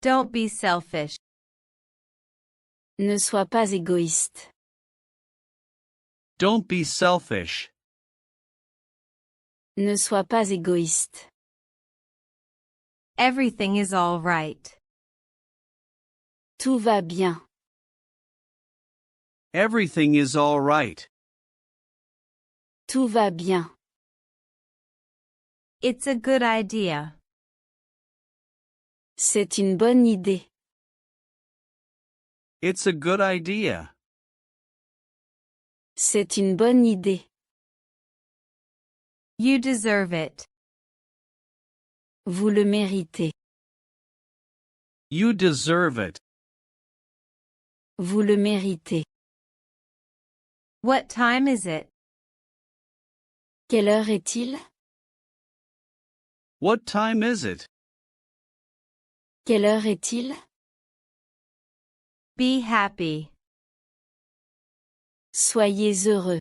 Don't be selfish. Ne sois pas égoïste. Don't be selfish. Ne sois pas égoïste. Everything is all right. Tout va bien. Everything is all right. Tout va bien. It's a good idea. C'est une bonne idée. It's a good idea. C'est une bonne idée. You deserve it. Vous le méritez. You deserve it. Vous le méritez. What time is it? Quelle heure est-il? What time is it? Quelle heure est-il? Be happy. Soyez heureux.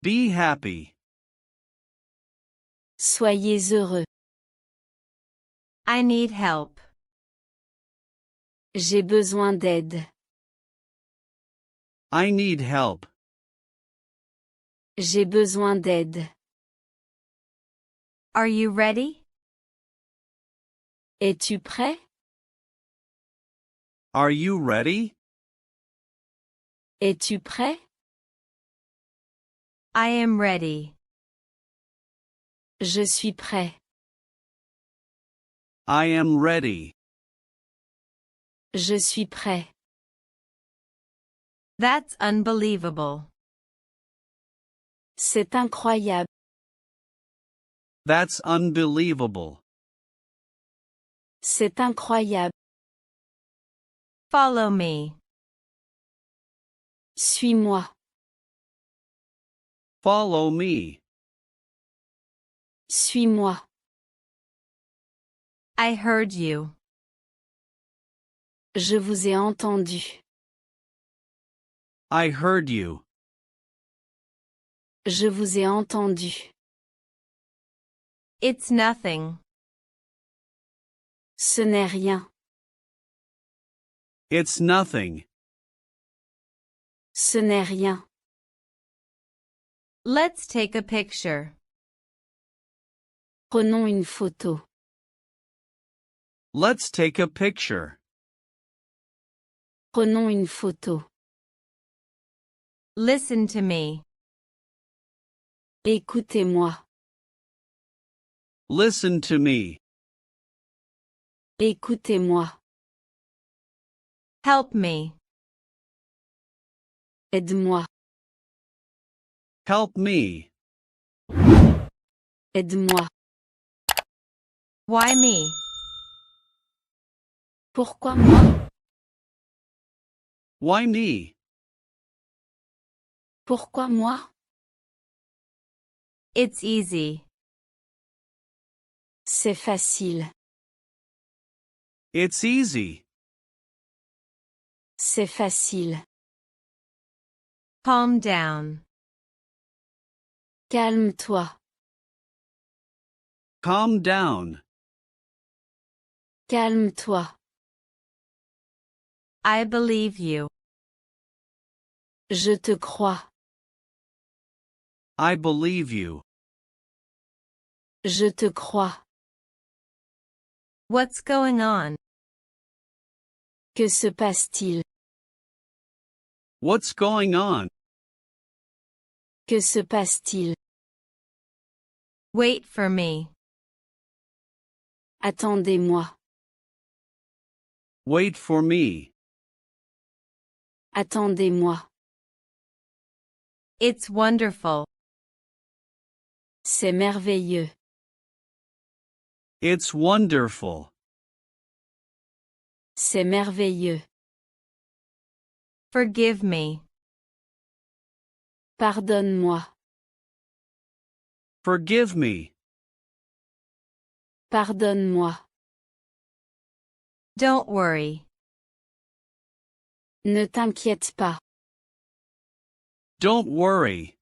Be happy. Soyez heureux. I need help. J'ai besoin d'aide. I need help. J'ai besoin d'aide. Are you ready? Es-tu prêt? Are you ready? Es-tu prêt? I am ready. Je suis prêt. I am ready. Je suis prêt. That's unbelievable. C'est incroyable. That's unbelievable. C'est incroyable. Follow me. Suis-moi. Follow me. Suis-moi. I heard you. Je vous ai entendu. I heard you. Je vous ai entendu. It's nothing. Ce n'est rien. It's nothing. Ce n'est rien. Let's take a picture. Prenons une photo. Let's take a picture. Prenons une photo. Listen to me. Écoutez-moi. Listen to me. Écoutez-moi. Help me. Aide-moi. Help me. Aide-moi. Why me? Pourquoi moi? Why me? Pourquoi moi? It's easy. C'est facile. It's easy. C'est facile. Calm down. Calme-toi. Calm down. Calme-toi. I believe you. Je te crois. I believe you. Je te crois. What's going on? Que se passe-t-il? What's going on? Que se passe-t-il? Wait for me. Attendez-moi. Wait for me. Attendez-moi. It's wonderful. C'est merveilleux. It's wonderful. C'est merveilleux. Forgive me. Pardonne-moi. Forgive me. Pardonne-moi. Don't worry. Ne t'inquiète pas. Don't worry.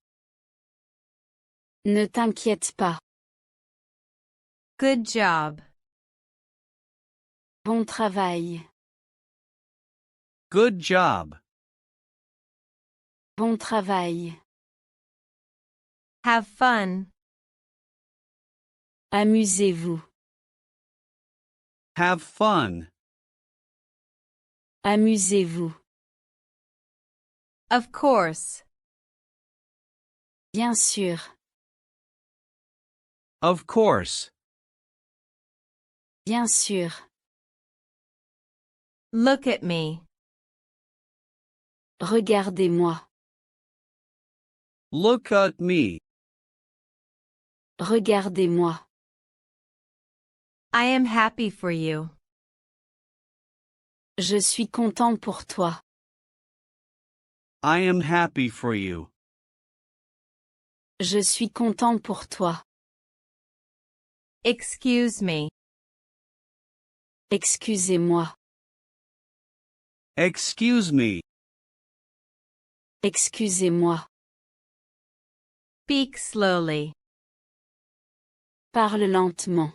Ne t'inquiète pas. Good job. Bon travail. Good job. Bon travail. Have fun. Amusez-vous. Have fun. Amusez-vous. Of course. Bien sûr. Of course. Bien sûr. Look at me. Regardez-moi. Look at me. Regardez-moi. I am happy for you. Je suis content pour toi. I am happy for you. Je suis content pour toi. Excuse me. Excusez-moi. Excuse me. Excusez-moi. Speak slowly. Parle lentement.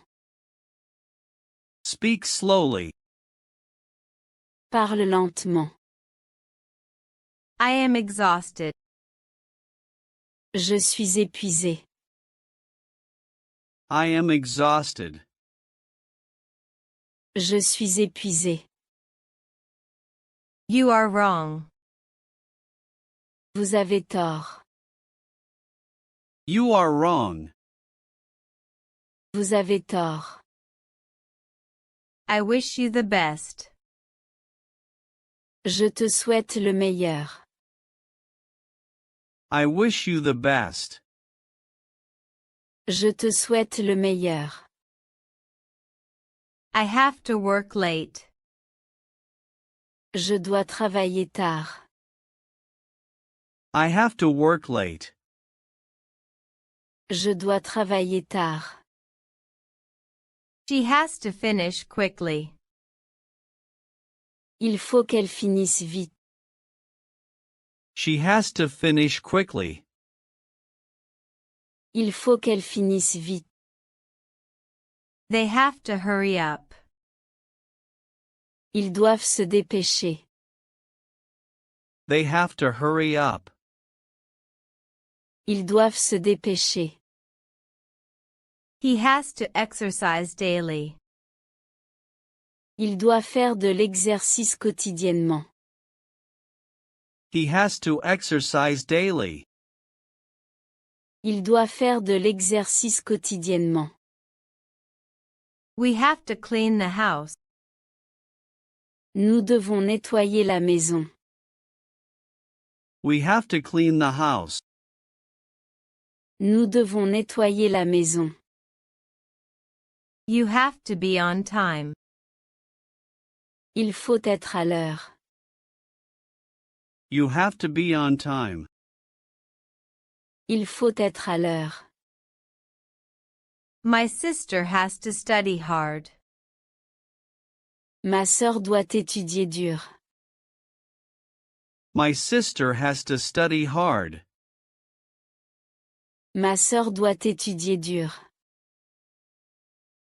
Speak slowly. Parle lentement. I am exhausted. Je suis épuisé. I am exhausted. Je suis épuisé. You are wrong. Vous avez tort. You are wrong. Vous avez tort. I wish you the best. Je te souhaite le meilleur. I wish you the best. Je te souhaite le meilleur. I have to work late. Je dois travailler tard. I have to work late. Je dois travailler tard. She has to finish quickly. Il faut qu'elle finisse vite. She has to finish quickly. Il faut qu'elle finisse vite. They have to hurry up. Ils doivent se dépêcher. They have to hurry up. Ils doivent se dépêcher. He has to exercise daily. Il doit faire de l'exercice quotidiennement. He has to exercise daily. Il doit faire de l'exercice quotidiennement. We have to clean the house. Nous devons nettoyer la maison. We have to clean the house. Nous devons nettoyer la maison. You have to be on time. Il faut être à l'heure. You have to be on time. Il faut être à l'heure. My sister has to study hard. Ma sœur doit étudier dur. My sister has to study hard. Ma sœur doit étudier dur.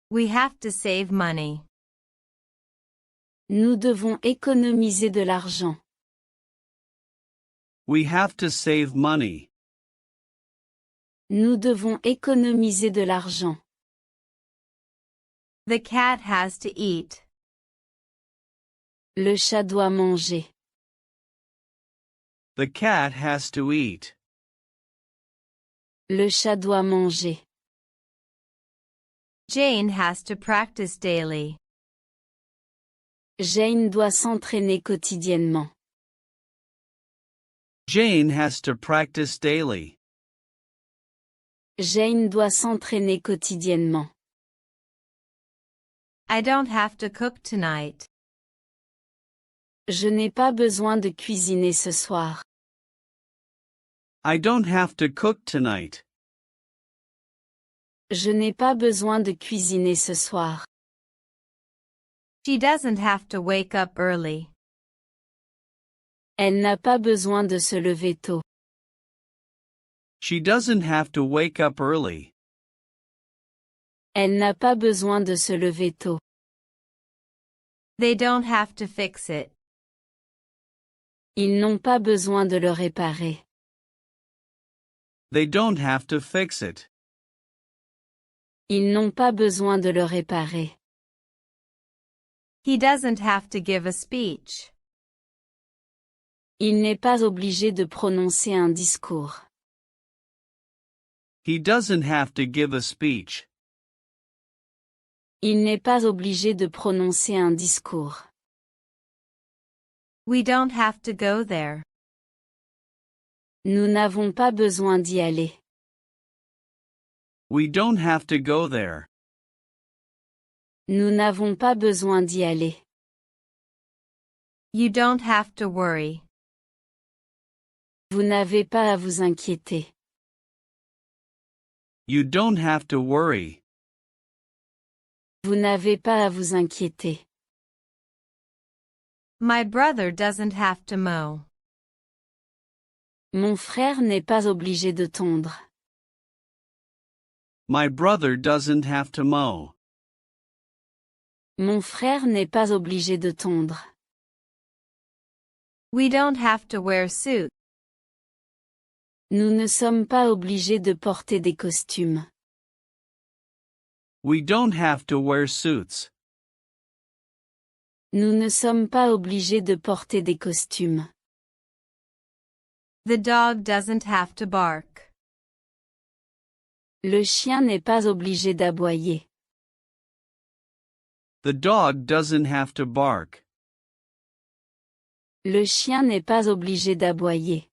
We have to save money. Nous devons économiser de l'argent. We have to save money. Nous devons économiser de l'argent. The cat has to eat. Le chat doit manger. The cat has to eat. Le chat doit manger. Jane has to practice daily. Jane doit s'entraîner quotidiennement. Jane has to practice daily. Jane doit s'entraîner quotidiennement. I don't have to cook tonight. Je n'ai pas besoin de cuisiner ce soir. I don't have to cook tonight. Je n'ai pas besoin de cuisiner ce soir. She doesn't have to wake up early. Elle n'a pas besoin de se lever tôt. She doesn't have to wake up early. Elle n'a pas besoin de se lever tôt. They don't have to fix it. Ils n'ont pas besoin de le réparer. They don't have to fix it. Ils n'ont pas besoin de le réparer. He doesn't have to give a speech. Il n'est pas obligé de prononcer un discours. He doesn't have to give a speech. Il n'est pas obligé de prononcer un discours. We don't have to go there. Nous n'avons pas besoin d'y aller. We don't have to go there. Nous n'avons pas besoin d'y aller. You don't have to worry. Vous n'avez pas à vous inquiéter. You don't have to worry. Vous n'avez pas à vous inquiéter. My brother doesn't have to mow. Mon frère n'est pas obligé de tondre. My brother doesn't have to mow. Mon frère n'est pas obligé de tondre. We don't have to wear suits. Nous ne sommes pas obligés de porter des costumes. We don't have to wear suits. Nous ne sommes pas obligés de porter des costumes. The dog doesn't have to bark. Le chien n'est pas obligé d'aboyer. The dog doesn't have to bark. Le chien n'est pas obligé d'aboyer.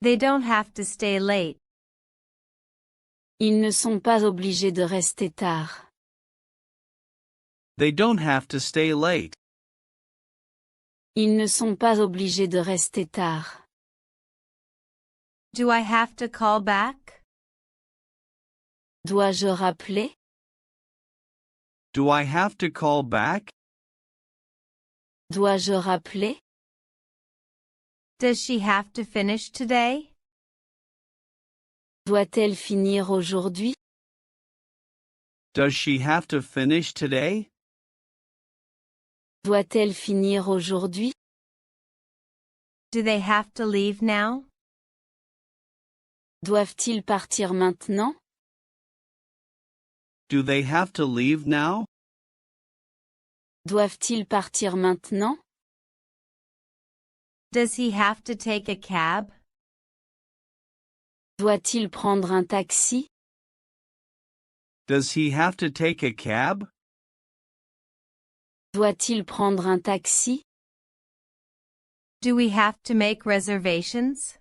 They don't have to stay late. Ils ne sont pas obligés de rester tard. They don't have to stay late. Ils ne sont pas obligés de rester tard. Do I have to call back? Dois-je rappeler? Do I have to call back? Dois-je rappeler? Does she have to finish today? Doit-elle finir aujourd'hui? Does she have to finish today? Doit-elle finir aujourd'hui? Do they have to leave now? Doivent-ils partir maintenant? Do they have to leave now? Doivent-ils partir maintenant? Does he have to take a cab? Doit-il prendre un taxi? Does he have to take a cab? Doit-il prendre un taxi? Do we have to make reservations?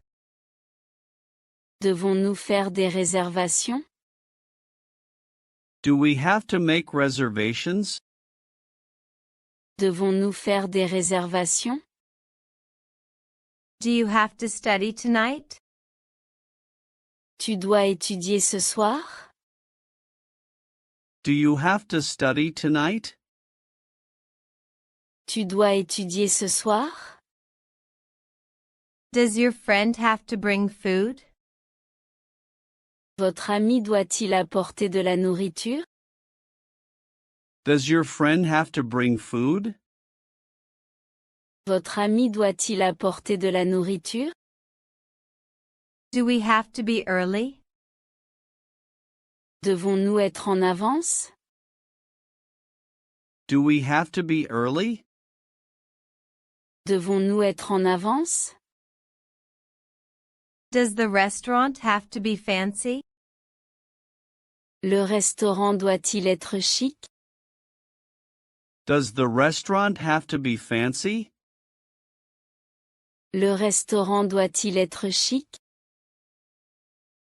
Devons-nous faire des réservations? Do we have to make reservations? Devons-nous faire des réservations? Do you have to study tonight? Tu dois étudier ce soir? Do you have to study tonight? Tu dois étudier ce soir? Does your friend have to bring food? Votre ami doit-il apporter de la nourriture? Does your friend have to bring food? Votre ami doit-il apporter de la nourriture? Do we have to be early? Devons-nous être en avance? Do we have to be early? Devons-nous être en avance? Does the restaurant have to be fancy? Le restaurant doit-il être chic? Does the restaurant have to be fancy? Le restaurant doit-il être chic?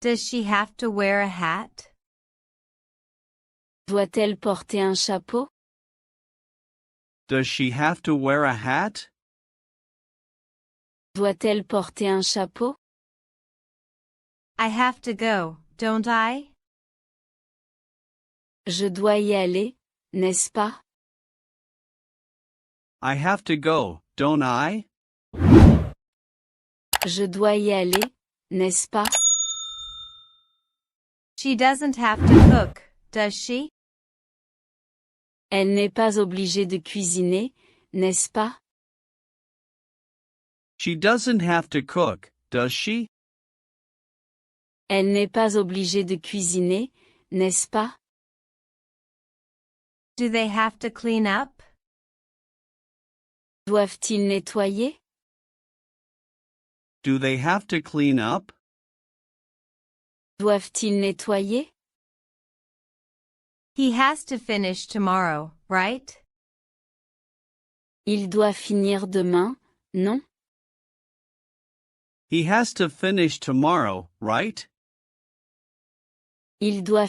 Does she have to wear a hat? Doit-elle porter un chapeau? Does she have to wear a hat? Doit-elle porter un chapeau? I have to go, don't I? Je dois y aller, n'est-ce pas? I have to go, don't I? Je dois y aller, n'est-ce pas? She doesn't have to cook, does she? Elle n'est pas obligée de cuisiner, n'est-ce pas? She doesn't have to cook, does she? Elle n'est pas obligée de cuisiner, n'est-ce pas? Do they have to clean up? Doivent-ils nettoyer? Do they have to clean up? Doivent-ils nettoyer? He has to finish tomorrow, right? Il doit finir demain, non? He has to finish tomorrow, right? Il doit